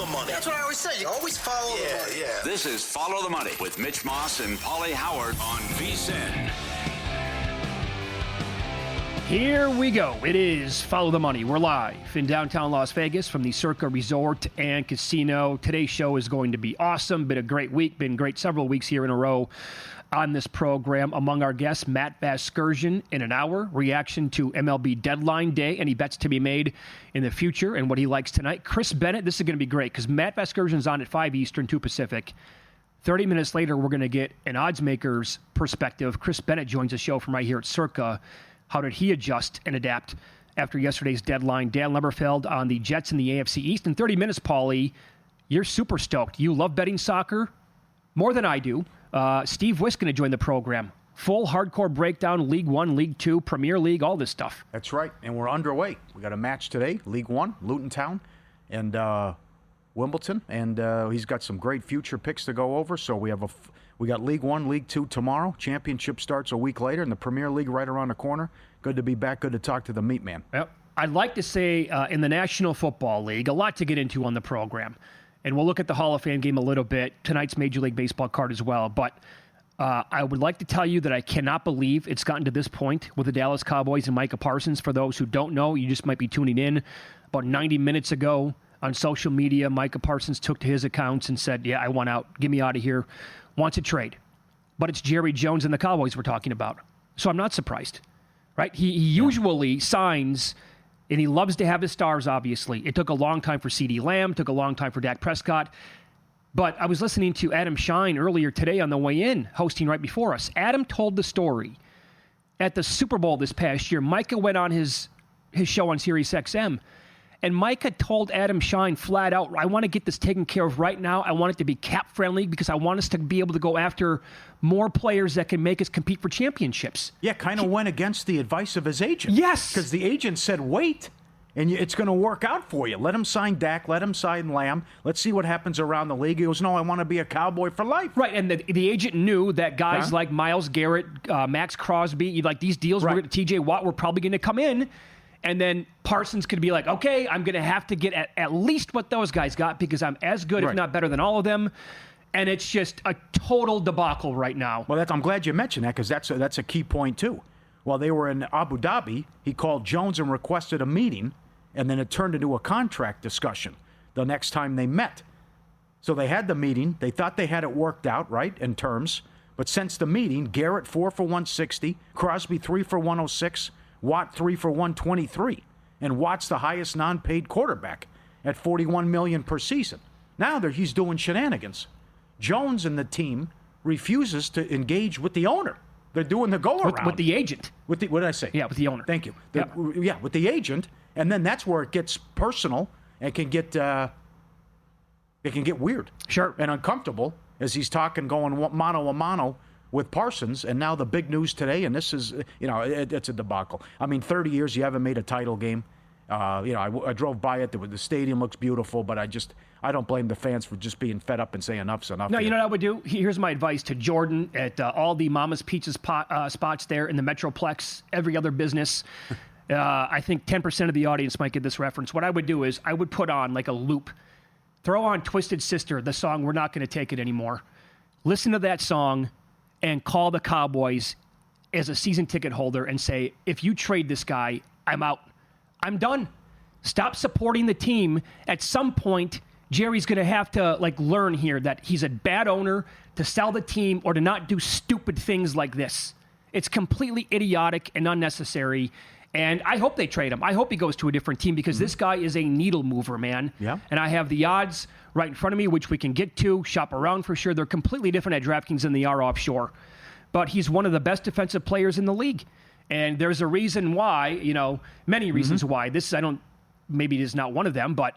money. That's what I always say. You always follow the money. Yeah. This is Follow the Money with Mitch Moss and Pauly Howard on VSiN. Here we go. It is Follow the Money. We're live in downtown Las Vegas from the Circa Resort and Casino. Today's show is going to be awesome. Been a great week. Been great several weeks here in a row on this program. Among our guests, Matt Vasgersian in an hour. Reaction to MLB Deadline Day. Any bets to be made in the future and what he likes tonight. Chris Bennett. This is going to be great because Matt Vasgersian's on at 5 Eastern, 2 Pacific. 30 minutes later, we're going to get an odds maker's perspective. Chris Bennett joins the show from right here at Circa. How did he adjust and adapt after yesterday's deadline? Dan Leberfeld on the Jets in the AFC East. In 30 minutes, Pauly, you're super stoked. You love betting soccer more than I do. Steve Wyss going to join the program. Full hardcore breakdown, League One, League Two, Premier League, all this stuff. That's right, and we're underway. We got a match today, League One, Luton Town, and Wimbledon, and he's got some great future picks to go over. So we got League One, League Two tomorrow. Championship starts a week later, and the Premier League right around the corner. Good to be back. Good to talk to the meat man. Yep. I'd like to say in the National Football League, a lot to get into on the program. And we'll look at the Hall of Fame game a little bit, tonight's Major League Baseball card as well. But I would like to tell you that I cannot believe it's gotten to this point with the Dallas Cowboys and Micah Parsons. For those who don't know, you just might be tuning in. About 90 minutes ago on social media, Micah Parsons took to his accounts and said, yeah, I want out. Get me out of here. Wants a trade. But it's Jerry Jones and the Cowboys we're talking about. So I'm not surprised, right? He usually signs, and he loves to have his stars, obviously. It took a long time for CeeDee Lamb, took a long time for Dak Prescott. But I was listening to Adam Shine earlier today on the way in, hosting right before us. Adam told the story. At the Super Bowl this past year, Micah went on his show on Sirius XM. And Micah told Adam Shine flat out, I want to get this taken care of right now. I want it to be cap-friendly because I want us to be able to go after more players that can make us compete for championships. Yeah, kind of went against the advice of his agent. Yes. Because the agent said, wait, and it's going to work out for you. Let him sign Dak. Let him sign Lamb. Let's see what happens around the league. He goes, no, I want to be a Cowboy for life. Right, and the agent knew that guys like Myles Garrett, Max Crosby, like these deals, T.J. Watt were probably going to come in. And then Parsons could be like, okay, I'm going to have to get at least what those guys got because I'm as good, if not better than all of them. And it's just a total debacle right now. Well, I'm glad you mentioned that because that's a key point, too. While they were in Abu Dhabi, he called Jones and requested a meeting, and then it turned into a contract discussion the next time they met. So they had the meeting. They thought they had it worked out, right, in terms. But since the meeting, Garrett 4 for 160, Crosby 3 for 106, Watt 3 for 123, and Watt's the highest non-paid quarterback at $41 million per season. Now he's doing shenanigans. Jones and the team refuses to engage with the owner. They're doing the go-around. With the agent. What did I say? Yeah, with the owner. Thank you. With the agent, and then that's where it gets personal and can get weird. Sure. And uncomfortable as he's talking, going mano-a-mano with Parsons, and now the big news today, and this is, it's a debacle. I mean, 30 years you haven't made a title game. I drove by it. The stadium looks beautiful, but I don't blame the fans for just being fed up and saying enough's enough. No, you know what I would do? Here's my advice to Jordan at all the Mama's Pizza spots there in the Metroplex, every other business. I think 10% of the audience might get this reference. What I would do is I would put on like a loop. Throw on Twisted Sister, the song We're Not Going to Take It Anymore. Listen to that song and call the Cowboys as a season ticket holder and say, if you trade this guy, I'm out. I'm done. Stop supporting the team. At some point, Jerry's going to have to learn here that he's a bad owner to sell the team or to not do stupid things like this. It's completely idiotic and unnecessary. And I hope they trade him. I hope he goes to a different team because this guy is a needle mover, man. Yeah. And I have the odds right in front of me, which we can get to, shop around for sure. They're completely different at DraftKings than they are offshore. But he's one of the best defensive players in the league. And there's a reason why, many reasons why. Maybe it is not one of them, but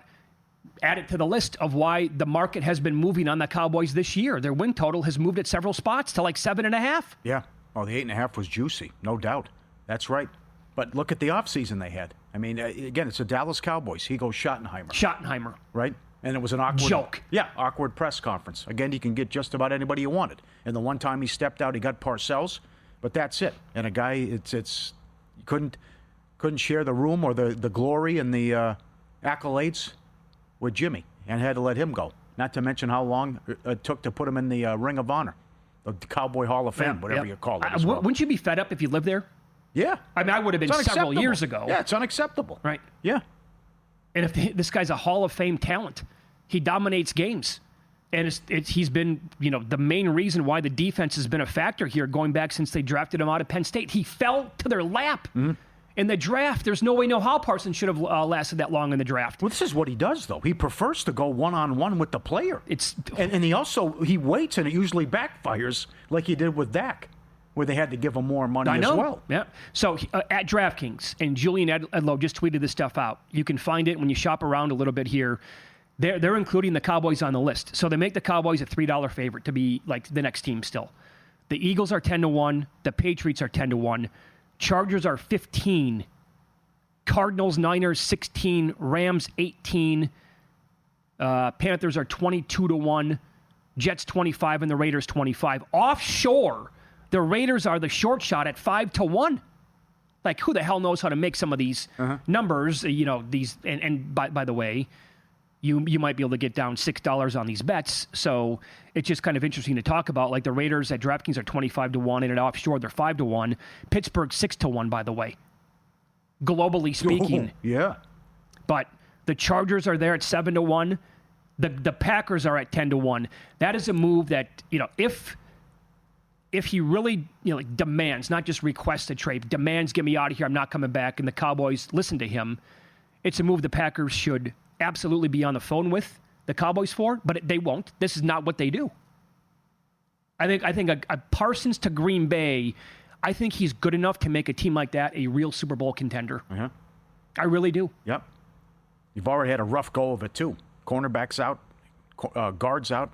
add it to the list of why the market has been moving on the Cowboys this year. Their win total has moved at several spots to 7.5. Yeah. Oh, the 8.5 was juicy, no doubt. That's right. But look at the offseason they had. I mean, again, it's the Dallas Cowboys. He goes Schottenheimer. Right? And it was an awkward joke. Yeah, awkward press conference. Again, you can get just about anybody you wanted. And the one time he stepped out, he got Parcells, but that's it. And a guy, you couldn't share the room or the glory and the accolades with Jimmy. and had to let him go. Not to mention how long it took to put him in the Ring of Honor, the Cowboy Hall of Fame, whatever you call it. Wouldn't you be fed up if you lived there? Yeah. I mean, I would have been several years ago. Yeah, it's unacceptable. Right. Yeah. And if this guy's a Hall of Fame talent, he dominates games. And he's been, the main reason why the defense has been a factor here going back since they drafted him out of Penn State. He fell to their lap in the draft. There's no way, no how Parsons should have lasted that long in the draft. Well, this is what he does, though. He prefers to go one-on-one with the player. And he waits, and it usually backfires like he did with Dak, where they had to give him more money as well. Yeah. So at DraftKings, and Julian Edlow just tweeted this stuff out. You can find it when you shop around a little bit here. They're including the Cowboys on the list. So they make the Cowboys a $3 favorite to be like the next team still. The Eagles are 10-1. The Patriots are 10-1. Chargers are 15. Cardinals, Niners, 16. Rams, 18. Panthers are 22-1. Jets, 25. And the Raiders, 25. Offshore, the Raiders are the short shot at 5-1. Like, who the hell knows how to make some of these numbers? These. And by the way, you might be able to get down $6 on these bets. So it's just kind of interesting to talk about. Like the Raiders at DraftKings are 25-1, and at offshore they're 5-1. Pittsburgh 6-1, by the way. Globally speaking. Yeah. But the Chargers are there at 7-1. The Packers are at 10-1. That is a move that, if he really, demands, not just requests a trade, demands, get me out of here, I'm not coming back, and the Cowboys listen to him, it's a move the Packers should absolutely be on the phone with the Cowboys for, but they won't. This is not what they do. I think a Parsons to Green Bay, I think he's good enough to make a team like that a real Super Bowl contender. I really do. Yep. You've already had a rough go of it, too. Cornerbacks out, guards out.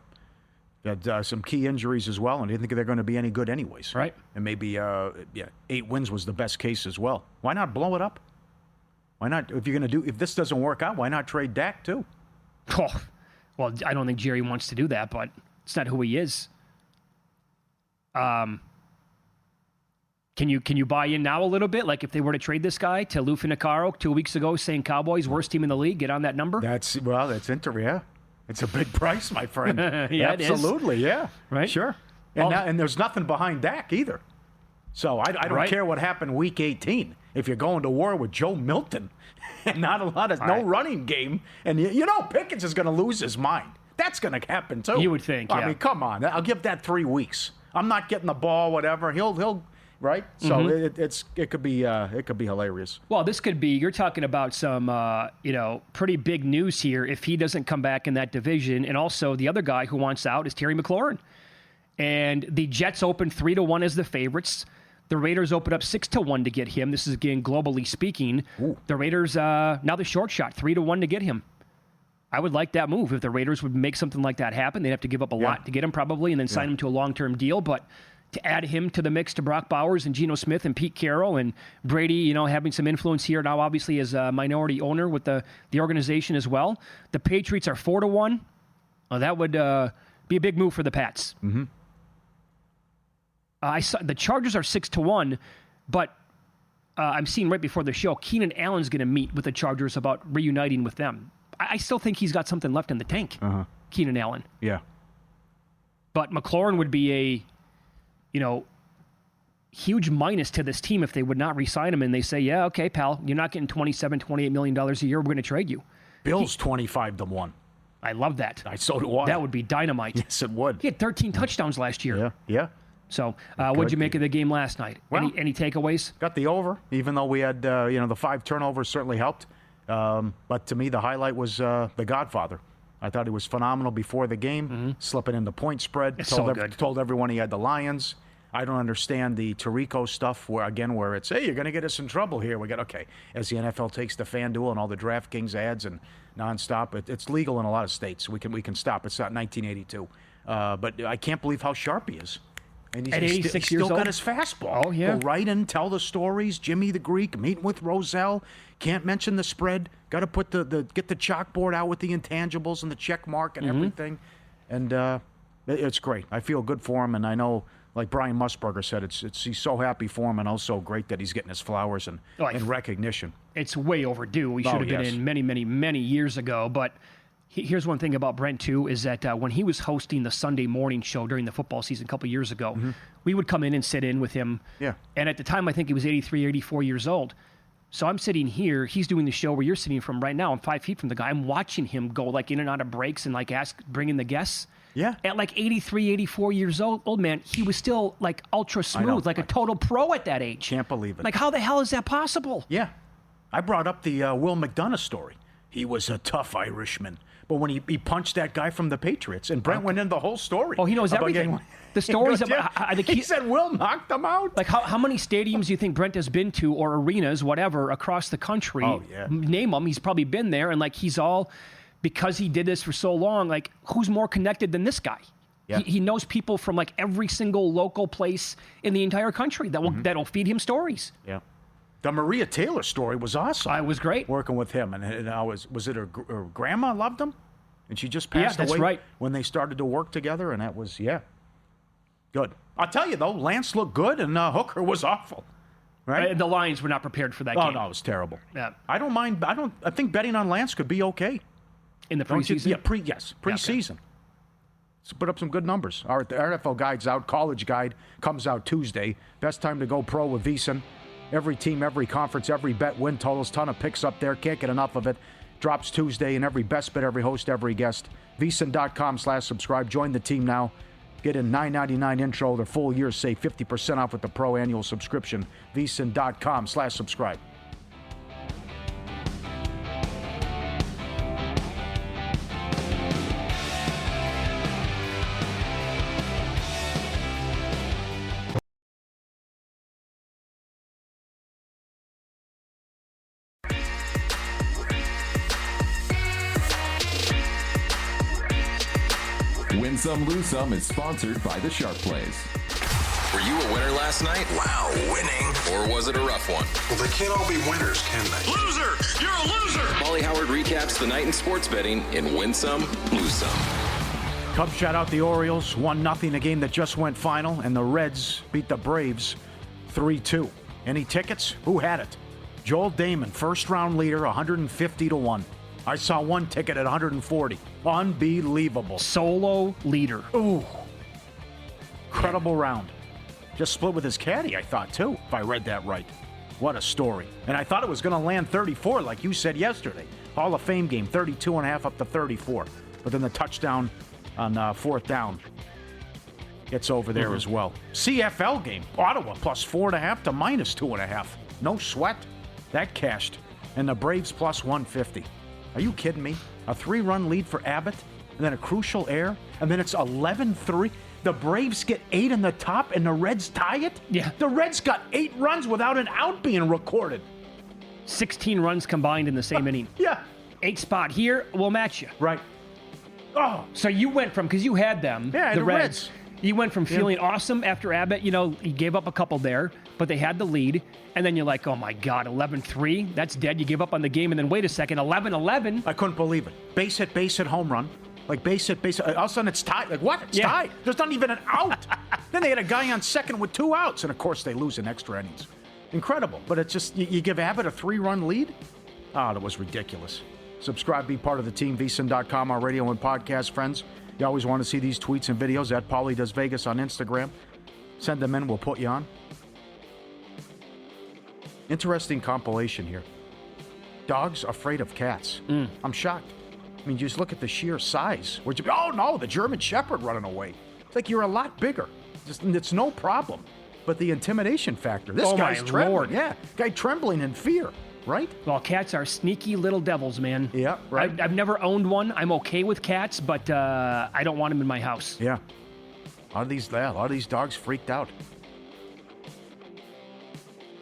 You had some key injuries as well, and I think they're going to be any good anyways. Right. And maybe 8 wins was the best case as well. Why not blow it up? Why not? If this doesn't work out, why not trade Dak too? Oh, well, I don't think Jerry wants to do that, but it's not who he is. Can you buy in now a little bit? Like if they were to trade this guy to Lou Finocchiaro 2 weeks ago, saying Cowboys worst team in the league, get on that number. That's interesting. Yeah, it's a big price, my friend. Yeah, absolutely. Yeah, right. Sure. And there's nothing behind Dak either. So I don't care what happened week 18 if you're going to war with Joe Milton and not a lot of running game, and Pickens is going to lose his mind. That's going to happen too. You would think. I mean, come on. I'll give that 3 weeks. I'm not getting the ball, whatever. He'll right. So it could be hilarious. Well, this could be. You're talking about some pretty big news here if he doesn't come back in that division, and also the other guy who wants out is Terry McLaurin, and the Jets open 3-1 as the favorites. The Raiders open up 6-1 to get him. This is, again, globally speaking. Ooh. The Raiders, now the short shot, 3-1 to get him. I would like that move. If the Raiders would make something like that happen, they'd have to give up a lot to get him probably and then sign him to a long-term deal. But to add him to the mix to Brock Bowers and Geno Smith and Pete Carroll and Brady, having some influence here now, obviously, as a minority owner with the organization as well. The Patriots are 4-1. That would be a big move for the Pats. Mm-hmm. I saw the Chargers are 6-1, but I'm seeing right before the show, Keenan Allen's going to meet with the Chargers about reuniting with them. I still think he's got something left in the tank, Keenan Allen. Yeah. But McLaurin would be a, huge minus to this team if they would not re-sign him and they say, yeah, okay, pal, you're not getting $27, $28 million a year. We're going to trade you. Bills 25-1. I love that. So do I. That would be dynamite. Yes, it would. He had 13 touchdowns last year. Yeah. So, what'd you make of the game last night? Well, any takeaways? Got the over, even though we had, the 5 turnovers certainly helped. But to me, the highlight was the Godfather. I thought he was phenomenal before the game, slipping in the point spread. It's told everyone he had the Lions. I don't understand the Tirico stuff where it's, hey, you're going to get us in trouble here. As the NFL takes the FanDuel and all the DraftKings ads and nonstop, it's legal in a lot of states. We can stop. It's not 1982. But I can't believe how sharp he is. And at 86 he's years still old? got his fastball. Oh, yeah. Go right in, tell the stories. Jimmy the Greek, meeting with Roselle. Can't mention the spread. Got to put get the chalkboard out with the intangibles and the check mark and everything. And it's great. I feel good for him, and I know, like Brian Musburger said, he's so happy for him, and also great that he's getting his flowers and recognition. It's way overdue. We should have been in many, many, many years ago, but Here's one thing about Brent, too, is that when he was hosting the Sunday morning show during the football season a couple years ago, we would come in and sit in with him. Yeah. And at the time, I think he was 83, 84 years old. So I'm sitting here. He's doing the show where you're sitting from right now. I'm 5 feet from the guy. I'm watching him go like in and out of breaks and like bring in the guests. Yeah. At like 83, 84 years old man, he was still like ultra smooth, like a total pro at that age. Can't believe it. Like, how the hell is that possible? Yeah. I brought up the Will McDonough story. He was a tough Irishman. But when he punched that guy from the Patriots, and Brent went into the whole story. Oh, he knows everything. The stories about he said Will knocked him out. Like, how many stadiums do you think Brent has been to, or arenas, whatever, across the country? Oh, yeah. Name them. He's probably been there, and like he's all, because he did this for so long, like, who's more connected than this guy? Yeah. He knows people from like every single local place in the entire country that'll feed him stories. Yeah. The Maria Taylor story was awesome. It was great. Working with him. And I was it her grandma loved him? And she just passed that's away right. when they started to work together, and that was, good. I'll tell you, though, Lance looked good, and Hooker was awful. Right? The Lions were not prepared for that game. Oh, no, it was terrible. Yeah. I don't mind. I think betting on Lance could be okay. In the Don't you- preseason? Yeah, preseason. So put up some good numbers. All right, the NFL Guide's out. College Guide comes out Tuesday. Best time to go pro with VSiN. Every team, every conference, every bet, win totals, ton of picks up there. Can't get enough of it. Drops Tuesday, and every best bet, every host, every guest. VSiN.com/subscribe. Join the team now. Get a $9.99 intro. The full year, save 50% off with the pro annual subscription. VSiN.com/subscribe. Win Some, Lose Some is sponsored by the Sharp Plays. Were you a winner last night? Wow, winning. Or was it a rough one? Well, they can't all be winners, can they? Loser! You're a loser! Pauly Howard recaps the night in sports betting in Win Some, Lose Some. Cubs shout out the Orioles 1-0, a game that just went final, and the Reds beat the Braves 3-2. Any tickets? Who had it? Joel Damon, first round leader, 150-1. I saw one ticket at 140. Unbelievable. Solo leader. Ooh. Incredible round. Just split with his caddy, I thought, too, if I read that right. What a story. And I thought it was going to land 34, like you said yesterday. Hall of Fame game, 32.5 up to 34. But then the touchdown on fourth down gets over there as well. CFL game, Ottawa plus 4.5 to minus 2.5. No sweat. That cashed. And the Braves plus 150. Are you kidding me? A 3-run lead for Abbott, and then a crucial error, and then it's 11-3. The Braves get 8 in the top, and the Reds tie it? Yeah. The Reds got 8 runs without an out being recorded. 16 runs combined in the same inning. Yeah. 8 spot here, we'll match you. Right. Oh. So you went from, because you had them, Yeah, the the Reds. You went from feeling awesome after Abbott, he gave up a couple there, but they had the lead, and then you're like, oh my God, 11-3, that's dead. You give up on the game, and then wait a second, 11-11. I couldn't believe it. Base hit, home run. Like base hit. All of a sudden it's tied. Like what? It's tied. There's not even an out. Then they had a guy on second with 2 outs, and of course they lose in extra innings. Incredible. But it's just, you give Abbott a 3-run lead? Oh, that was ridiculous. Subscribe, be part of the team, VSiN.com, our radio and podcast friends. You always want to see these tweets and videos at Pauly Does Vegas on Instagram. Send them in, we'll put you on. Interesting compilation here. Dogs afraid of cats. I'm shocked. I mean, just look at the sheer size. Oh no, the German Shepherd running away. It's like you're a lot bigger. It's no problem. But the intimidation factor. This guy's trembling. Lord. Yeah, guy trembling in fear. Right? Well, cats are sneaky little devils, man. Yeah, right. I've never owned one. I'm okay with cats, but I don't want them in my house. Yeah. A lot of these dogs freaked out.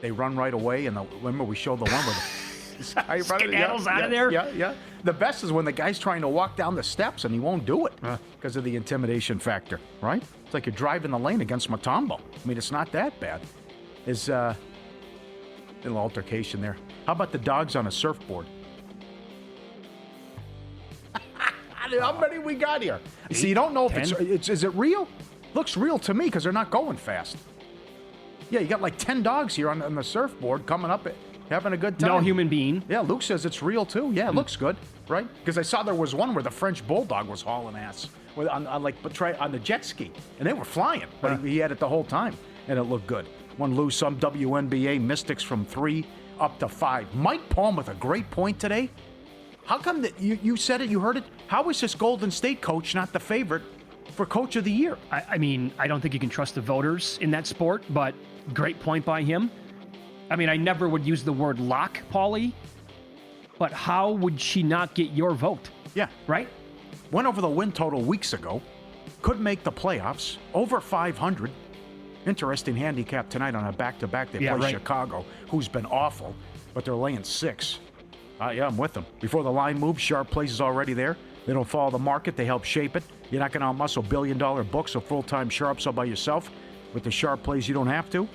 They run right away, and remember we showed the one with skedaddles out of there. Yeah. The best is when the guy's trying to walk down the steps and he won't do it because of the intimidation factor, right? It's like you're driving the lane against Mutombo. I mean, it's not that bad. There's a little altercation there. How about the dogs on a surfboard? How many we got here? See, you don't know 10? if it's is it real? Looks real to me because they're not going fast. Yeah, you got like 10 dogs here on the surfboard coming up having a good time. No human being. Yeah, Luke says it's real too. Yeah, it looks good, right? Because I saw there was one where the French bulldog was hauling ass on the jet ski, and they were flying, but he had it the whole time, and it looked good. One lose some WNBA Mystics from 3 up to 5. Mike Palm with a great point today. How come that you said it, you heard it? How is this Golden State coach not the favorite for Coach of the Year? I mean, I don't think you can trust the voters in that sport, but great point by him. I mean, I never would use the word lock, Pauly, but how would she not get your vote? Yeah. Right? Went over the win total weeks ago. Could make the playoffs. Over 500. Interesting handicap tonight on a back-to-back. They play Chicago, who's been awful, but they're laying 6. Yeah, I'm with them. Before the line moves, Sharp Plays is already there. They don't follow the market. They help shape it. You're not going to outmuscle billion-dollar books or full-time sharps all by yourself. With the Sharp Plays, you don't have to.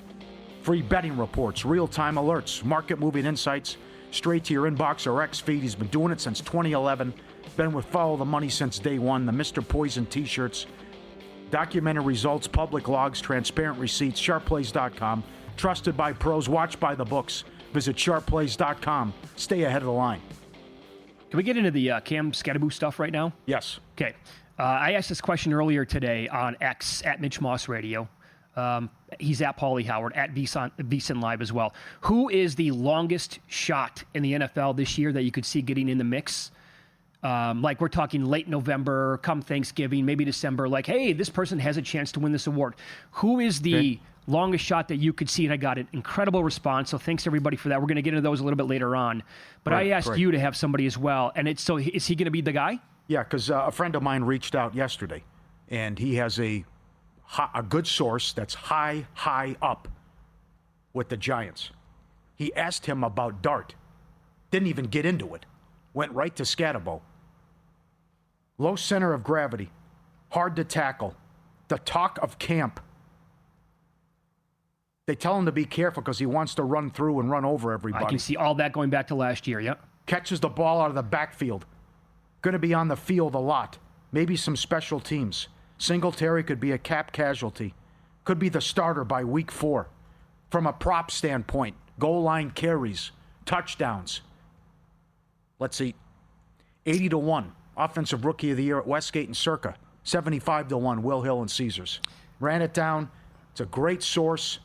Free betting reports, real-time alerts, market-moving insights, straight to your inbox or X feed. He's been doing it since 2011. Been with Follow the Money since day one. The Mr. Poison t-shirts. Documented results, public logs, transparent receipts, sharpplays.com. Trusted by pros, watched by the books. Visit sharpplays.com. Stay ahead of the line. Can we get into the Cam Scatterboo stuff right now? Yes. Okay. I asked this question earlier today on X, at Mitch Moss Radio. He's at Pauly Howard, at VSiN Live as well. Who is the longest shot in the NFL this year that you could see getting in the mix? Like we're talking late November, come Thanksgiving, maybe December. Like, hey, this person has a chance to win this award. Who is the longest shot that you could see? And I got an incredible response. So thanks everybody for that. We're going to get into those a little bit later on. But I asked you to have somebody as well. And is he going to be the guy? Yeah, because a friend of mine reached out yesterday, and he has a good source that's high up with the Giants. He asked him about Dart. Didn't even get into it. Went right to Scatterbo. Low center of gravity. Hard to tackle. The talk of camp. They tell him to be careful because he wants to run through and run over everybody. I can see all that going back to last year, yep. Catches the ball out of the backfield. Going to be on the field a lot. Maybe some special teams. Singletary could be a cap casualty. Could be the starter by week 4. From a prop standpoint, goal line carries, touchdowns. Let's see. 80-1. Offensive Rookie of the Year at Westgate and Circa. 75-1. Will Hill and Caesars. Ran it down. It's a great source.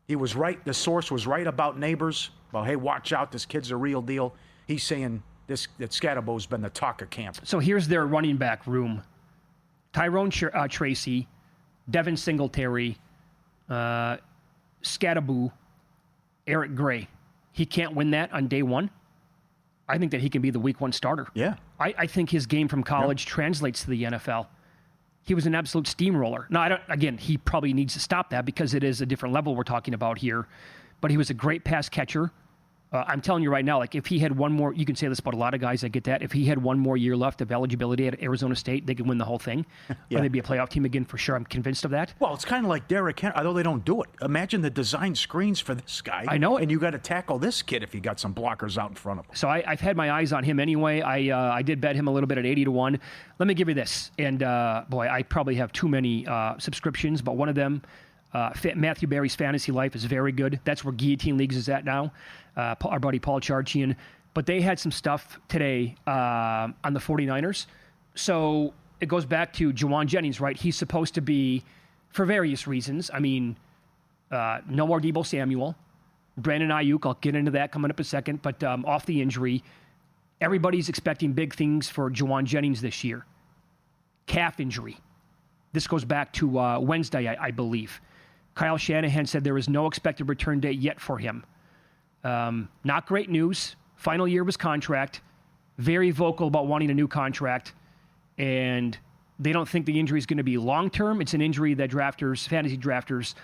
He was right. The source was right about Neighbors. Well, hey, watch out. This kid's a real deal. He's saying that Scatterbo's been the talk of camp. So here's their running back room. Tyrone Tracy, Devin Singletary, Scatterboo, Eric Gray. He can't win that on day one. I think that he can be the week 1 starter. Yeah. I think his game from college translates to the NFL. He was an absolute steamroller. Now, he probably needs to stop that because it is a different level we're talking about here. But he was a great pass catcher. I'm telling you right now, like if he had one more, you can say this about a lot of guys, I get that. If he had one more year left of eligibility at Arizona State, they could win the whole thing. Or they'd be a playoff team again for sure. I'm convinced of that. Well, it's kind of like Derrick Henry, although they don't do it. Imagine the design screens for this guy. I know it. And you got to tackle this kid if you got some blockers out in front of him. So I've had my eyes on him anyway. I did bet him a little bit at 80-1. Let me give you this. And I probably have too many subscriptions, but one of them, Matthew Berry's Fantasy Life, is very good. That's where Guillotine Leagues is at now. Our buddy Paul Charchian. But they had some stuff today on the 49ers. So it goes back to Juwan Jennings, right? He's supposed to be, for various reasons. I mean, no more Deebo Samuel. Brandon Ayuk, I'll get into that coming up in a second. But off the injury, everybody's expecting big things for Juwan Jennings this year. Calf injury. This goes back to Wednesday, I believe. Kyle Shanahan said there is no expected return date yet for him. Not great news. Final year of his contract. Very vocal about wanting a new contract. And they don't think the injury is going to be long-term. It's an injury that fantasy drafters,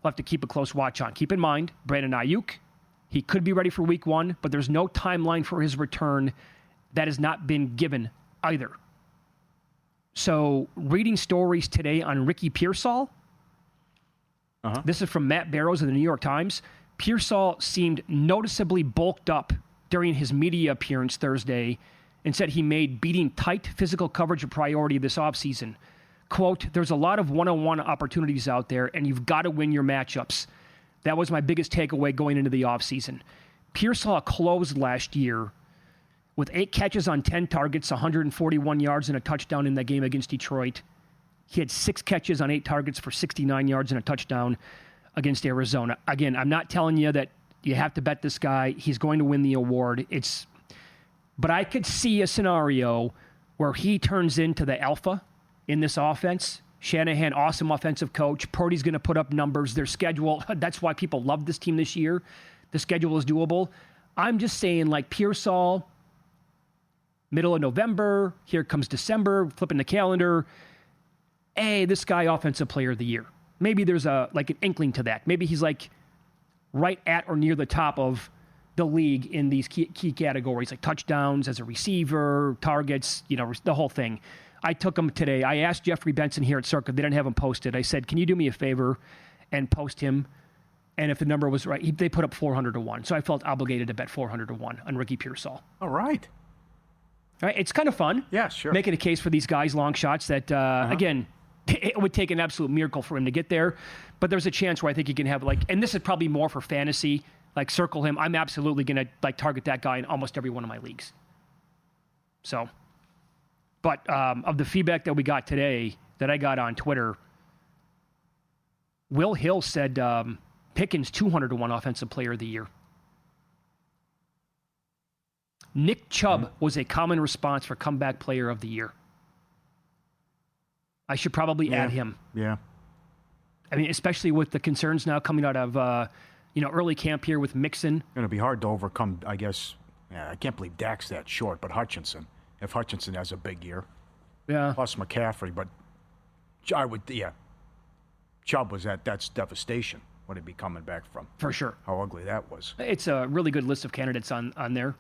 will have to keep a close watch on. Keep in mind, Brandon Ayuk, he could be ready for week 1, but there's no timeline for his return that has not been given either. So reading stories today on Ricky Pearsall. This is from Matt Barrows of the New York Times. Pearsall seemed noticeably bulked up during his media appearance Thursday and said he made beating tight physical coverage a priority this offseason. Quote, there's a lot of one-on-one opportunities out there, and you've got to win your matchups. That was my biggest takeaway going into the offseason. Pearsall closed last year with 8 catches on 10 targets, 141 yards and a touchdown in that game against Detroit. He had 6 catches on 8 targets for 69 yards and a touchdown against Arizona. Again, I'm not telling you that you have to bet this guy. He's going to win the award. But I could see a scenario where he turns into the alpha in this offense. Shanahan, awesome offensive coach. Purdy's going to put up numbers. Their schedule, that's why people love this team this year. The schedule is doable. I'm just saying, like Pearsall, middle of November, here comes December, flipping the calendar. Hey, this guy, offensive player of the year. Maybe there's an inkling to that. Maybe he's like right at or near the top of the league in these key categories, like touchdowns as a receiver, targets, the whole thing. I took him today. I asked Jeffrey Benson here at Circa. They didn't have him posted. I said, can you do me a favor and post him? And if the number was right, they put up 400 to 1. So I felt obligated to bet 400 to 1 on Ricky Pearsall. All right. All right. It's kind of fun. Yeah, sure. Making a case for these guys, long shots that, again, it would take an absolute miracle for him to get there. But there's a chance where I think he can have, and this is probably more for fantasy, circle him. I'm absolutely going to, target that guy in almost every one of my leagues. So... But of the feedback that we got today, that I got on Twitter, Will Hill said Pickens 200 to 1 offensive player of the year. Nick Chubb was a common response for comeback player of the year. I should probably add him. Yeah. I mean, especially with the concerns now coming out of early camp here with Mixon. Going to be hard to overcome, I guess. Yeah, I can't believe Dak's that short, but Hutchinson. If Hutchinson has a big year. Yeah. Plus McCaffrey, but Chubb was that's devastation. What he'd be coming back from. For sure. How ugly that was. It's a really good list of candidates on there.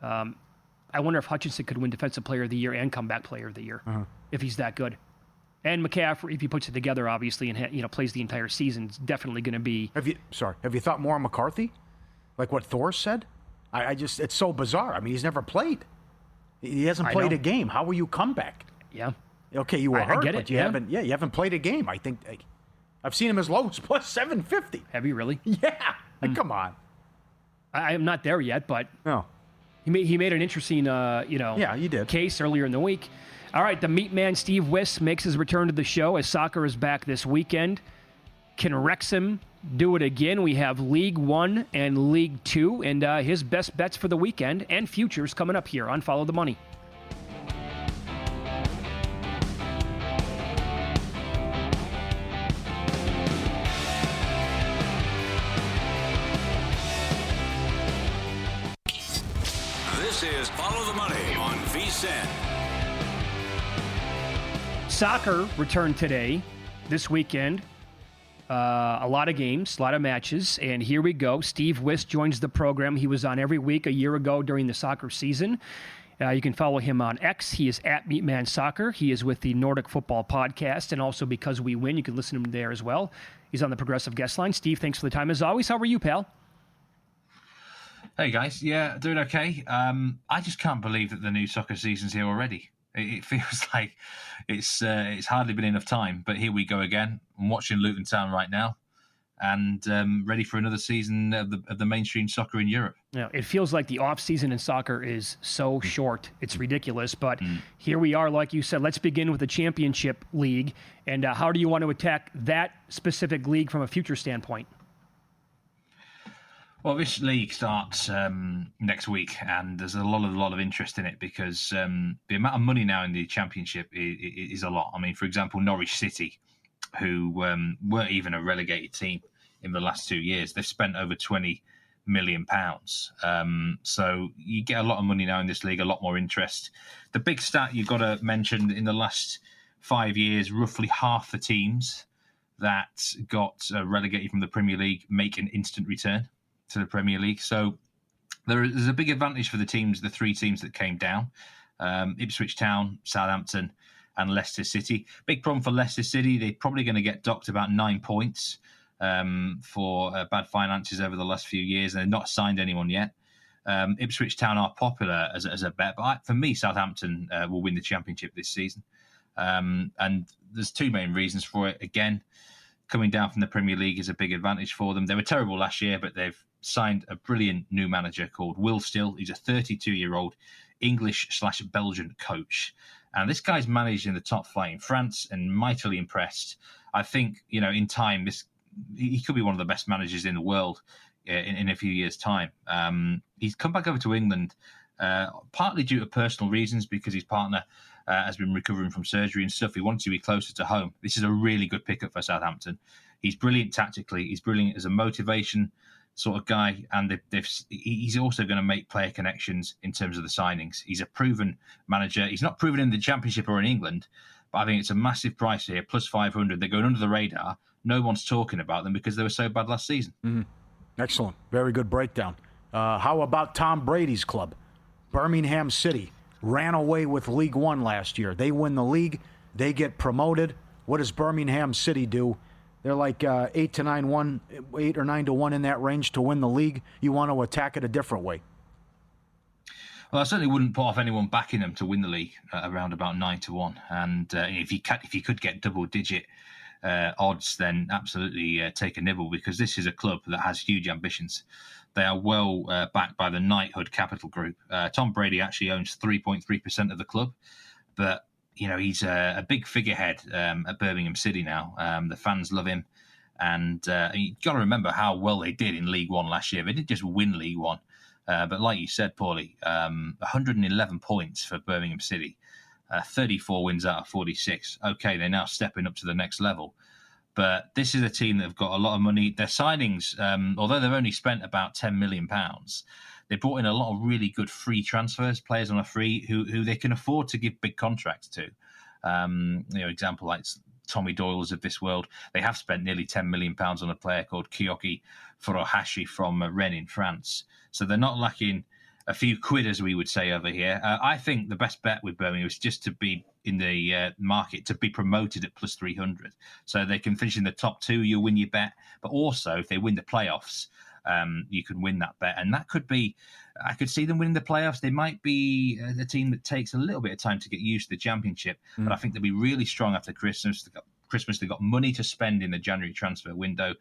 I wonder if Hutchinson could win Defensive Player of the Year and Comeback Player of the Year if he's that good. And McCaffrey, if he puts it together, obviously, and plays the entire season, it's definitely going to be. Have you thought more on McCarthy? Like what Thor said? It's so bizarre. I mean, he's never played. He hasn't played a game. How will you come back? Yeah. Okay, you were hurt, I get but it. you haven't. Yeah, you haven't played a game. I think I've seen him as low as plus 750. Have you really? Yeah. Come on. I am not there yet, but no. He made an interesting he did. case earlier in the week. All right, the meat man Steve Wyss makes his return to the show as soccer is back this weekend. Can Wrexham do it again? We have League One and League Two, and his best bets for the weekend and futures coming up here on Follow the Money. This is Follow the Money on VSiN. Soccer returned today, this weekend. A lot of games, a lot of matches, and here we go. Steve Wyss joins the program. He was on every week a year ago during the soccer season. You can follow him on X. He is at Meatman Soccer. He is with the Nordic Football Podcast, and also Because We Win, you can listen to him there as well. He's on the Progressive Guest Line. Steve, thanks for the time as always. How are you, pal? Hey, guys. Yeah, doing okay. I just can't believe that the new soccer season's here already. It feels like it's hardly been enough time, but here we go again. I'm watching Luton Town right now, and ready for another season of the mainstream soccer in Europe. Yeah, it feels like the off season in soccer is so short; it's ridiculous. But here we are, like you said. Let's begin with the Championship League, and how do you want to attack that specific league from a future standpoint? Well, this league starts next week, and there's a lot of interest in it because the amount of money now in the Championship is a lot. I mean, for example, Norwich City, who weren't even a relegated team in the last 2 years, they've spent over £20 million. So you get a lot of money now in this league, a lot more interest. The big stat you've got to mention, in the last 5 years, roughly half the teams that got relegated from the Premier League make an instant return to the Premier League. So there's a big advantage for the three teams that came down, Ipswich Town, Southampton and Leicester City. Big problem for Leicester City. They're probably going to get docked about 9 points for bad finances over the last few years, and they've not signed anyone yet. Ipswich Town are popular as a bet, but for me, Southampton will win the Championship this season. And there's two main reasons for it. Again, coming down from the Premier League is a big advantage for them. They were terrible last year, but they've signed a brilliant new manager called Will Still. He's a 32-year-old English/Belgian coach. And this guy's managed in the top flight in France and mightily impressed. I think, in time, he could be one of the best managers in the world in a few years' time. He's come back over to England partly due to personal reasons because his partner has been recovering from surgery and stuff. He wanted to be closer to home. This is a really good pickup for Southampton. He's brilliant tactically. He's brilliant as a motivation sort of guy, and he's also going to make player connections in terms of the signings. He's a proven manager. He's not proven in the Championship or in England, but I think it's a massive price here, plus 500. They're going under the radar. No one's talking about them because they were so bad last season. Mm-hmm. Excellent. Very good breakdown. How about Tom Brady's club? Birmingham City ran away with League One last year. They win the league. They get promoted. What does Birmingham City do? They're like 8 or 9 to 1 in that range to win the league. You want to attack it a different way. Well, I certainly wouldn't put off anyone backing them to win the league around about 9 to 1. And if you could get double-digit odds, then absolutely take a nibble, because this is a club that has huge ambitions. They are well backed by the Knighthood Capital Group. Tom Brady actually owns 3.3% of the club, but he's a big figurehead at Birmingham City now. The fans love him. And you've got to remember how well they did in League One last year. They didn't just win League One. But like you said, Pauly, 111 points for Birmingham City, 34 wins out of 46. Okay, they're now stepping up to the next level. But this is a team that have got a lot of money. Their signings, although they've only spent about £10 million, they brought in a lot of really good free transfers, players on a free who they can afford to give big contracts to. Example like Tommy Doyle's of this world. They have spent nearly £10 million on a player called Kyoki Furuhashi from Rennes in France. So they're not lacking a few quid, as we would say over here. I think the best bet with Birmingham is just to be in the market, to be promoted at plus 300. So they can finish in the top two, you'll win your bet. But also, if they win the playoffs, you can win that bet. And that could be, I could see them winning the playoffs. They might be a team that takes a little bit of time to get used to the Championship. But I think they'll be really strong after Christmas. They've got money to spend in the January transfer window.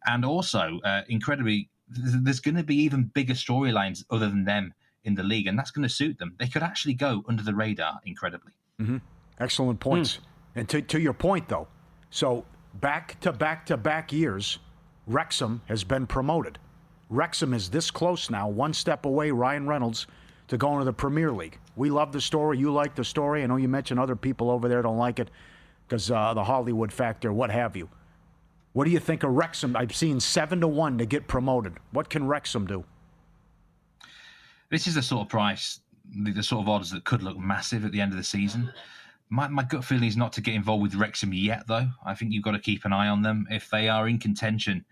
And also, incredibly, there's going to be even bigger storylines other than them in the league, and that's going to suit them. They could actually go under the radar incredibly. Mm-hmm. Excellent points. And to your point, though, so back-to-back years, Wrexham has been promoted. Wrexham is this close now, one step away, Ryan Reynolds, to go into the Premier League. We love the story. You like the story. I know you mentioned other people over there don't like it because the Hollywood factor, what have you. What do you think of Wrexham? I've seen 7 to 1 to get promoted. What can Wrexham do? This is the sort of price, the sort of odds that could look massive at the end of the season. My gut feeling is not to get involved with Wrexham yet, though. I think you've got to keep an eye on them. If they are in contention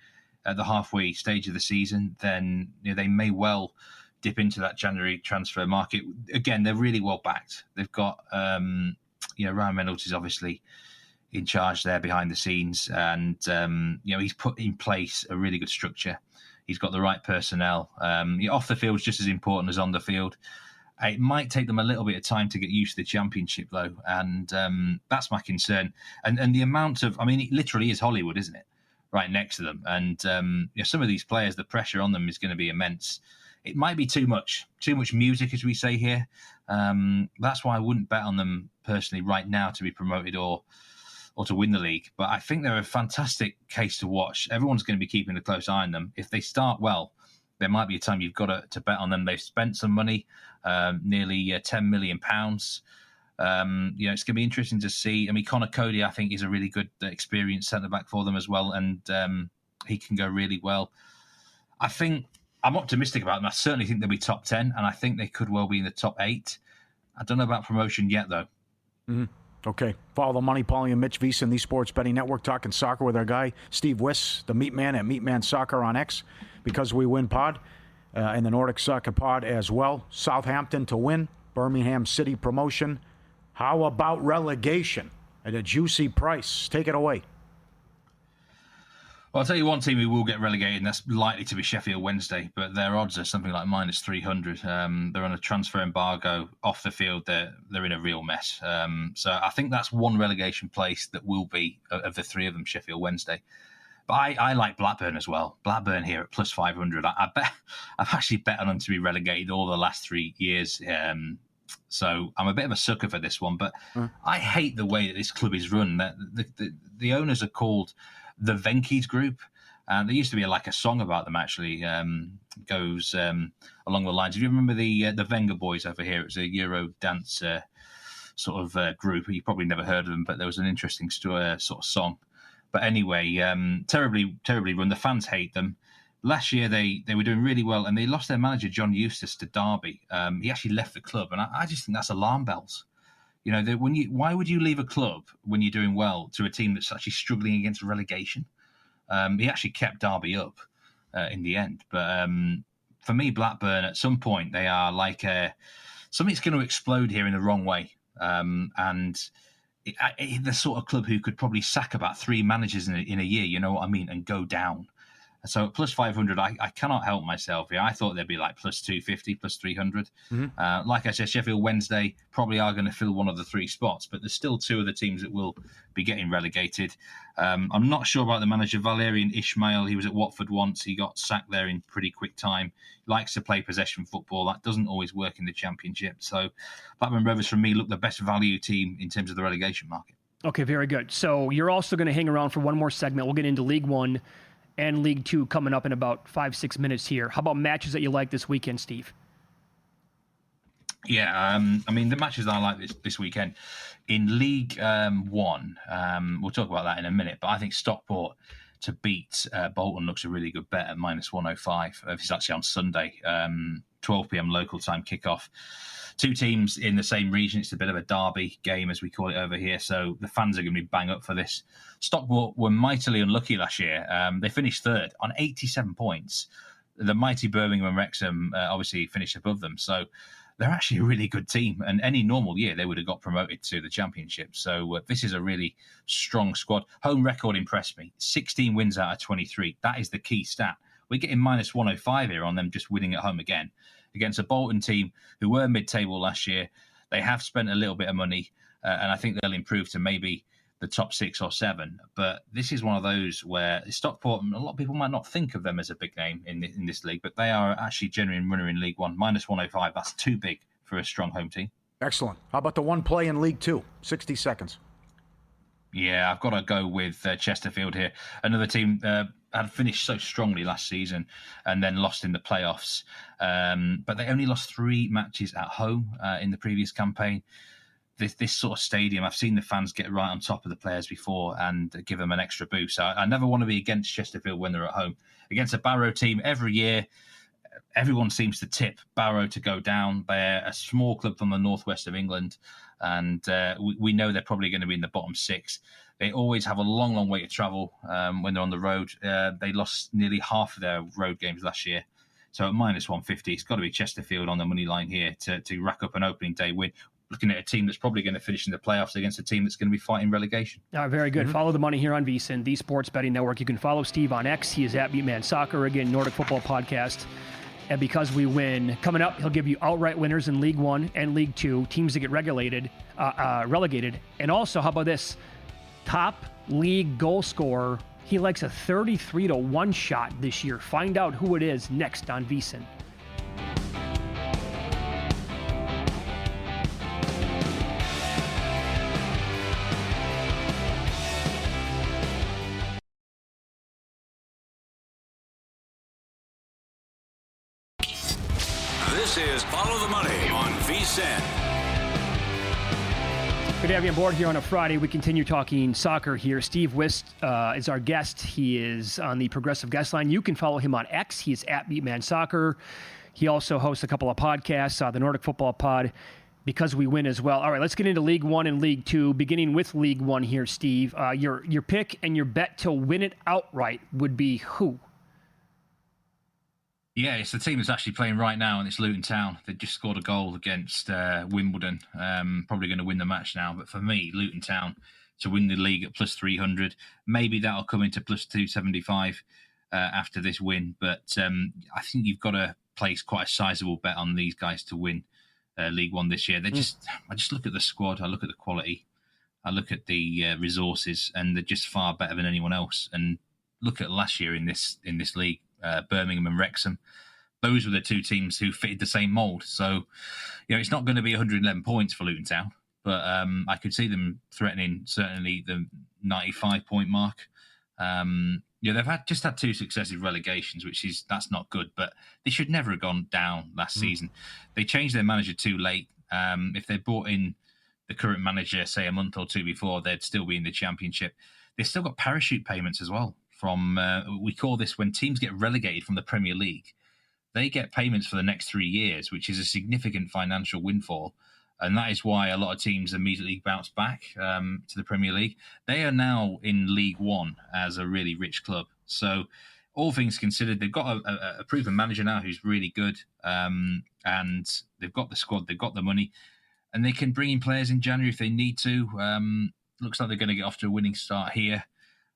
at the halfway stage of the season, then they may well dip into that January transfer market. Again, they're really well backed. They've got, Ryan Reynolds is obviously in charge there behind the scenes, and he's put in place a really good structure. He's got the right personnel. Off the field is just as important as on the field. It might take them a little bit of time to get used to the Championship, though, and that's my concern. And the amount of, it literally is Hollywood, isn't it? Right next to them, and some of these players, the pressure on them is going to be immense. It might be too much music, as we say here. That's why I wouldn't bet on them personally right now to be promoted or to win the league. But I think they're a fantastic case to watch. Everyone's going to be keeping a close eye on them. If they start well, there might be a time you've got to bet on them. They've spent some money, nearly £10 million. It's going to be interesting to see. Connor Cody, I think, is a really good experienced centre-back for them as well, and he can go really well. I think I'm optimistic about them. I certainly think they'll be top 10, and I think they could well be in the top 8. I don't know about promotion yet, though. Mm-hmm. Okay. Follow the Money, Pauly and Mitch Vyss in the Sports Betting Network, talking soccer with our guy, Steve Wyss, the Meat Man at Meatman Soccer on X, Because We Win Pod, and the Nordic Soccer Pod as well. Southampton to win, Birmingham City promotion. How about relegation at a juicy price? Take it away. Well, I'll tell you one team who will get relegated, and that's likely to be Sheffield Wednesday, but their odds are something like minus 300. They're on a transfer embargo. Off the field, they're in a real mess. So I think that's one relegation place that will be, of the three of them, Sheffield Wednesday. But I like Blackburn as well. Blackburn here at plus 500. I've actually bet on them to be relegated all the last 3 years. So I'm a bit of a sucker for this one, but I hate the way that this club is run. The owners are called the Venky's Group, and there used to be a song about them. Actually, goes along the lines. Do you remember the Venga Boys over here? It was a Euro dance group. You probably never heard of them, but there was an interesting sort of song. But anyway, terribly run. The fans hate them. Last year they were doing really well, and they lost their manager John Eustace to Derby. He actually left the club, and I just think that's alarm bells. You know, why would you leave a club when you're doing well to a team that's actually struggling against relegation? He actually kept Derby up in the end. But for me, Blackburn, at some point, they are like something's going to explode here in the wrong way. And the sort of club who could probably sack about 3 managers in a year, you know what I mean, and go down. So at plus 500, I cannot help myself here. I thought they'd be like plus 250, plus 300. Like I said, Sheffield Wednesday probably are going to fill one of the 3 spots, but there's still 2 of the teams that will be getting relegated. I'm not sure about the manager, Valerian Ismail. He was at Watford once. He got sacked there in pretty quick time. Likes to play possession football. That doesn't always work in the Championship. So Blackburn Rovers, for me, look the best value team in terms of the relegation market. Okay, very good. So you're also going to hang around for one more segment. We'll get into League One and League Two coming up in about 5-6 minutes here. How about matches that you like this weekend, Steve? Yeah, I mean, the matches that I like this weekend in League One, we'll talk about that in a minute, but I think Stockport to beat Bolton looks a really good bet at minus 105. It's actually on Sunday, 12 p.m. local time kickoff. 2 teams in the same region. It's a bit of a derby game, as we call it over here. So the fans are going to be bang up for this. Stockport were mightily unlucky last year. They finished 3rd on 87 points. The mighty Birmingham and Wrexham obviously finished above them. So they're actually a really good team. And any normal year, they would have got promoted to the Championship. So this is a really strong squad. Home record impressed me. 16 wins out of 23. That is the key stat. We're getting minus 105 here on them just winning at home again. Against a Bolton team who were mid-table last year. They have spent a little bit of money, and I think they'll improve to maybe the top 6 or 7. But this is one of those where Stockport, a lot of people might not think of them as a big name in this league, but they are actually genuine runner in League One. Minus 105, that's too big for a strong home team. Excellent. How about the one play in League Two? 60 seconds. Yeah, I've got to go with Chesterfield here. Another team had finished so strongly last season and then lost in the playoffs. But they only lost 3 matches at home in the previous campaign. This sort of stadium, I've seen the fans get right on top of the players before and give them an extra boost. I never want to be against Chesterfield when they're at home. Against a Barrow team, every year, everyone seems to tip Barrow to go down. They're a small club from the northwest of England, and we know they're probably going to be in the bottom 6. They always have a long, long way to travel when they're on the road. They lost nearly half of their road games last year. So at minus 150, it's got to be Chesterfield on the money line here to rack up an opening day win. Looking at a team that's probably going to finish in the playoffs against a team that's going to be fighting relegation. Very good. Follow the money here on VSiN, the Sports Betting Network. You can follow Steve on X. He is at Beatman Soccer, again, Nordic Football Podcast. And because we win, coming up, he'll give you outright winners in League One and League Two, teams that get relegated. And also, how about this? Top league goal scorer. He likes a 33-1 shot this year. Find out who it is next on VSiN. This is Follow the Money on VSiN. Good to have you on board here on a Friday. We continue talking soccer here. Steve Wyss is our guest. He is on the Progressive Guest Line. You can follow him on X. He is at Beatman Soccer. He also hosts a couple of podcasts, the Nordic Football Pod, Because We Win as well. All right, let's get into League One and League Two. Beginning with League One here, Steve. Your pick and your bet to win it outright would be who? Yeah, it's the team that's actually playing right now, and it's Luton Town. They just scored a goal against Wimbledon. Probably going to win the match now. But for me, Luton Town to win the league at plus 300. Maybe that'll come into plus 275 after this win. But I think you've got to place quite a sizable bet on these guys to win League One this year. I just look at the squad. I look at the quality. I look at the resources, and they're just far better than anyone else. And look at last year in this league, Birmingham and Wrexham. Those were the two teams who fitted the same mould. So, it's not going to be 111 points for Luton Town, but I could see them threatening certainly the 95-point mark. They've had 2 successive relegations, that's not good, but they should never have gone down last season. They changed their manager too late. If they brought in the current manager, say a month or two before, they'd still be in the Championship. They've still got parachute payments as well from, we call this when teams get relegated from the Premier League. They get payments for the next 3 years, which is a significant financial windfall. And that is why a lot of teams immediately bounce back to the Premier League. They are now in League One as a really rich club. So all things considered, they've got a proven manager now who's really good. And they've got the squad, they've got the money. And they can bring in players in January if they need to. Looks like they're going to get off to a winning start here.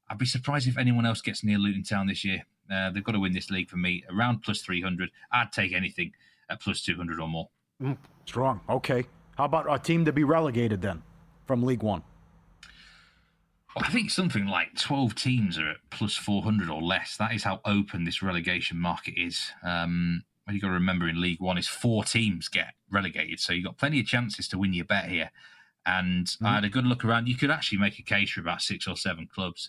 I'd be surprised if anyone else gets near Luton Town this year. They've got to win this league for me. Around plus 300. I'd take anything at plus 200 or more. Strong. Okay. How about a team to be relegated then from League One? Well, I think something like 12 teams are at plus 400 or less. That is how open this relegation market is. What you've got to remember in League One is 4 teams get relegated. So you've got plenty of chances to win your bet here. And I had a good look around. You could actually make a case for about 6 or 7 clubs.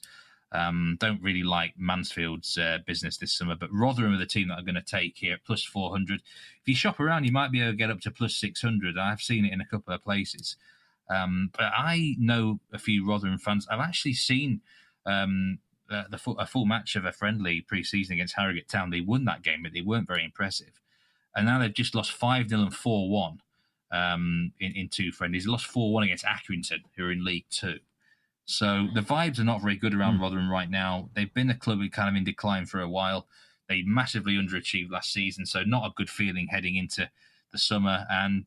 Don't really like Mansfield's business this summer, but Rotherham are the team that are going to take here at plus 400. If you shop around, you might be able to get up to plus 600. I've seen it in a couple of places. But I know a few Rotherham fans. I've actually seen a full match of a friendly pre-season against Harrogate Town. They won that game, but they weren't very impressive. And now they've just lost 5-0 and 4-1 in 2 friendlies. They lost 4-1 against Accrington, who are in League 2. So the vibes are not very good around Rotherham right now. They've been a club kind of in decline for a while. They massively underachieved last season, so not a good feeling heading into the summer. And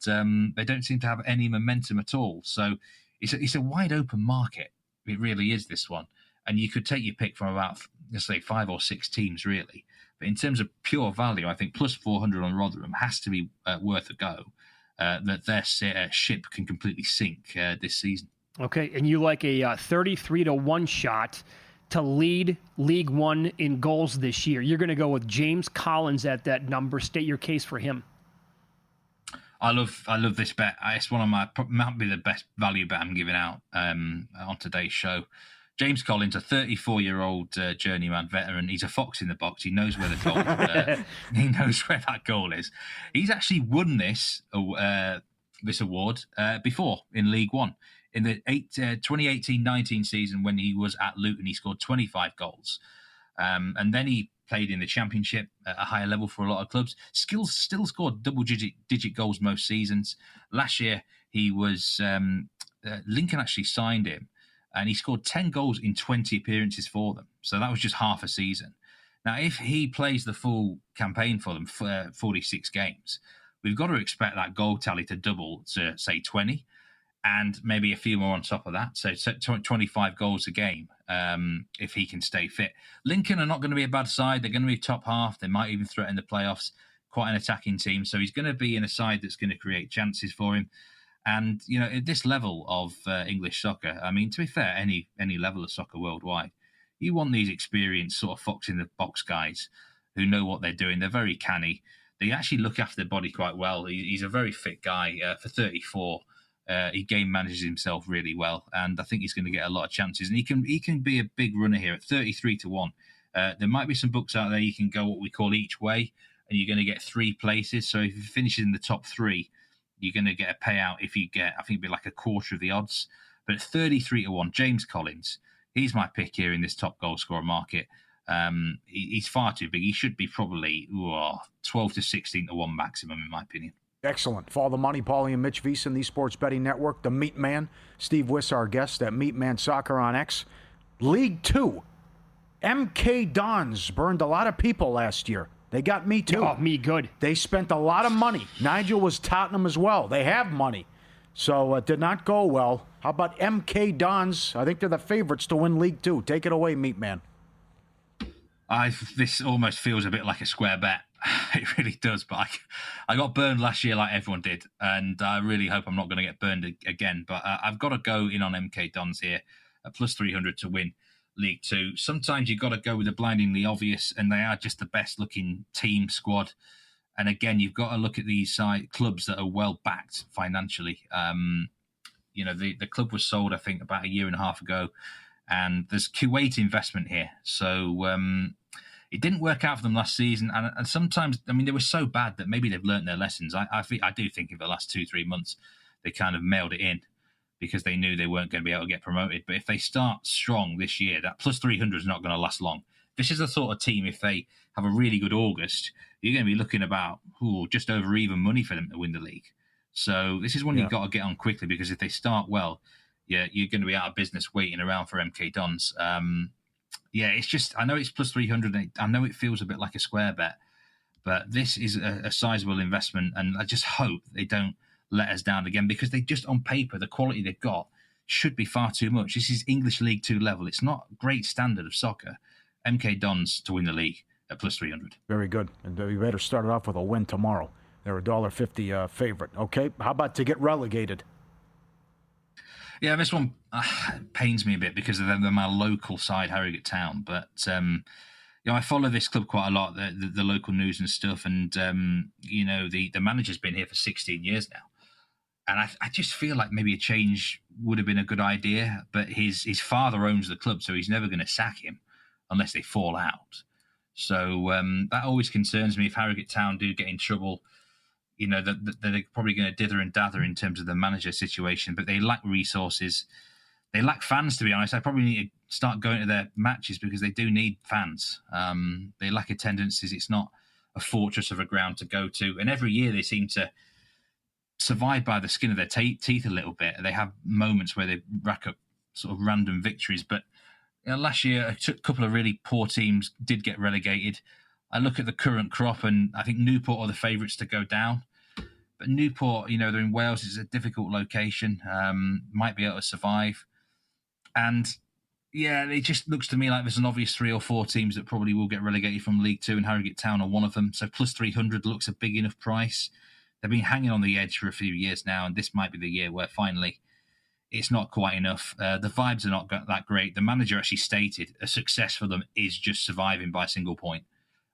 they don't seem to have any momentum at all. So it's a wide open market. It really is, this one. And you could take your pick from about, let's say, 5 or 6 teams, really. But in terms of pure value, I think plus 400 on Rotherham has to be worth a go. That their ship can completely sink this season. Okay, and you like a 33-1 shot to lead League One in goals this year. You're going to go with James Collins at that number. State your case for him. I love this bet. It's one of might be the best value bet I'm giving out on today's show. James Collins, a 34-year-old journeyman veteran. He's a fox in the box. He knows where the goal. He knows where that goal is. He's actually won this award before in League One. In the 2018-19 season, when he was at Luton, he scored 25 goals. And then he played in the Championship at a higher level for a lot of clubs. Still scored double-digit goals most seasons. Last year, he was Lincoln actually signed him, and he scored 10 goals in 20 appearances for them. So that was just half a season. Now, if he plays the full campaign for them, 46 games, we've got to expect that goal tally to double to, say, 20. And maybe a few more on top of that. So 25 goals a game if he can stay fit. Lincoln are not going to be a bad side. They're going to be top half. They might even threaten the playoffs. Quite an attacking team. So he's going to be in a side that's going to create chances for him. And, at this level of English soccer, I mean, to be fair, any level of soccer worldwide, you want these experienced sort of fox-in-the-box guys who know what they're doing. They're very canny. They actually look after their body quite well. He's a very fit guy for 34. He game manages himself really well, and I think he's going to get a lot of chances. And he can be a big runner here at 33-1. There might be some books out there you can go what we call each way, and you're going to get 3 places. So if you finish in the top 3, you're going to get a payout if you get, I think it'd be like a quarter of the odds. But at 33-1, James Collins, he's my pick here in this top goal scorer market. He's far too big. He should be probably 12 to 16-1 maximum, in my opinion. Excellent. Follow the money, Pauly and Mitch Vyss in the Sports Betting Network. The Meat Man, Steve Wyss, our guest at Meat Man Soccer on X. League 2. MK Dons burned a lot of people last year. They got me too. Oh, me good. They spent a lot of money. Nigel was Tottenham as well. They have money. So it did not go well. How about MK Dons? I think they're the favorites to win League Two. Take it away, Meat Man. This almost feels a bit like a square bet. It really does. But I got burned last year like everyone did. And I really hope I'm not going to get burned again. But I've got to go in on MK Dons here at plus 300 to win League Two. Sometimes you've got to go with the blindingly obvious, and they are just the best looking team squad. And again, you've got to look at these clubs that are well backed financially. The club was sold, I think, about a year and a half ago, and there's Kuwait investment here. So it didn't work out for them last season. And sometimes, I mean, they were so bad that maybe they've learned their lessons. I do think in the last 2-3 months, they kind of mailed it in because they knew they weren't going to be able to get promoted. But if they start strong this year, that plus 300 is not going to last long. This is the sort of team, if they have a really good August, you're going to be looking about just over even money for them to win the league. So this is one you've got to get on quickly, because if they start well, you're going to be out of business waiting around for MK Dons. It's just, I know it's plus 300. I know it feels a bit like a square bet, but this is a sizable investment, and I just hope they don't let us down again, because they just, on paper, the quality they've got should be far too much. This is English League Two level. It's not great standard of soccer. MK Dons to win the league at plus 300. Very good. And you better start it off with a win tomorrow. They're $1.50 favorite. Okay, how about to get relegated? Yeah, this one pains me a bit because they're my local side, Harrogate Town. But I follow this club quite a lot, the local news and stuff. And the manager's been here for 16 years now, and I just feel like maybe a change would have been a good idea. But his father owns the club, so he's never going to sack him unless they fall out. So that always concerns me. If Harrogate Town do get in trouble, that they're probably going to dither and dather in terms of the manager situation, but they lack resources. They lack fans, to be honest. I probably need to start going to their matches because they do need fans. They lack attendances. It's not a fortress of a ground to go to. And every year they seem to survive by the skin of their teeth a little bit. They have moments where they rack up sort of random victories, but last year, a couple of really poor teams did get relegated. I look at the current crop, and I think Newport are the favourites to go down. But Newport, they're in Wales. It's a difficult location. Might be able to survive. And, it just looks to me like there's an obvious 3 or 4 teams that probably will get relegated from League Two, and Harrogate Town are one of them. So plus 300 looks a big enough price. They've been hanging on the edge for a few years now, and this might be the year where finally it's not quite enough. The vibes are not that great. The manager actually stated a success for them is just surviving by a single point.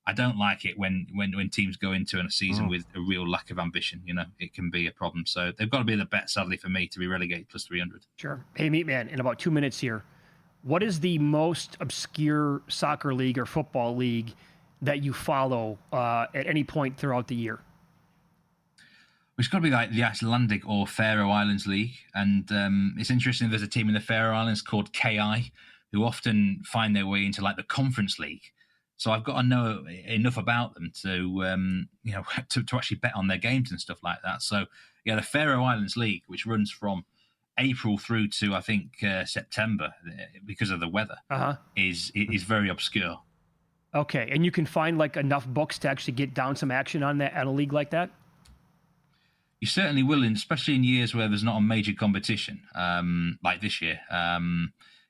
I don't like it when teams go into a season with a real lack of ambition. It can be a problem. So they've got to be the bet, sadly, for me to be relegated plus 300. Sure. Hey, Meat Man, in about 2 minutes here, what is the most obscure soccer league or football league that you follow at any point throughout the year? It's got to be like the Icelandic or Faroe Islands League. And it's interesting, there's a team in the Faroe Islands called KI who often find their way into like the Conference League. So I've got to know enough about them to actually bet on their games and stuff like that. So, the Faroe Islands League, which runs from April through to, I think, September because of the weather, is very obscure. Okay, and you can find like enough books to actually get down some action on that at a league like that? You certainly will, especially in years where there's not a major competition, like this year.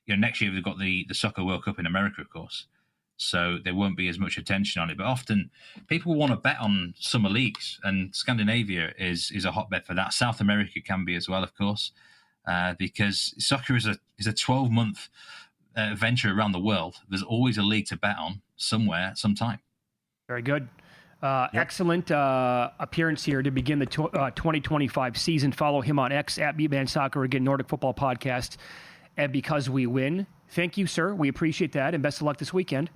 Next year they've got the Soccer World Cup in America, of course, so there won't be as much attention on it. But often people want to bet on summer leagues, and Scandinavia is a hotbed for that. South America can be as well, of course, because soccer is a 12-month venture around the world. There's always a league to bet on somewhere, sometime. Very good. Excellent appearance here to begin the 2025 season. Follow him on X at Meatman Soccer, again, Nordic Football Podcast, and Because We Win. Thank you, sir. We appreciate that, and best of luck this weekend.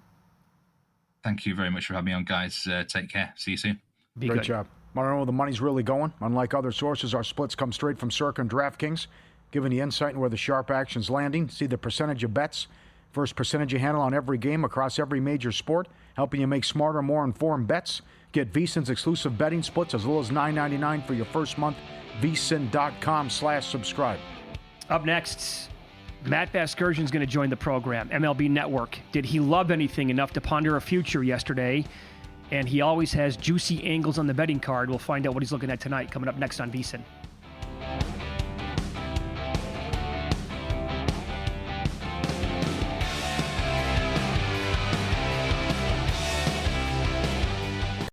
Thank you very much for having me on, guys. Take care. See you soon. Great job. Want to know where the money's really going? Unlike other sources, our splits come straight from Circa and DraftKings, giving the insight into where the sharp action's landing. See the percentage of bets, first percentage you handle on every game across every major sport, helping you make smarter, more informed bets. Get VSiN's exclusive betting splits as low as $9.99 for your first month. VSiN.com/subscribe. Up next, Matt Vasgersian's going to join the program. MLB Network. Did he love anything enough to ponder a future yesterday? And he always has juicy angles on the betting card. We'll find out what he's looking at tonight, coming up next on VSiN.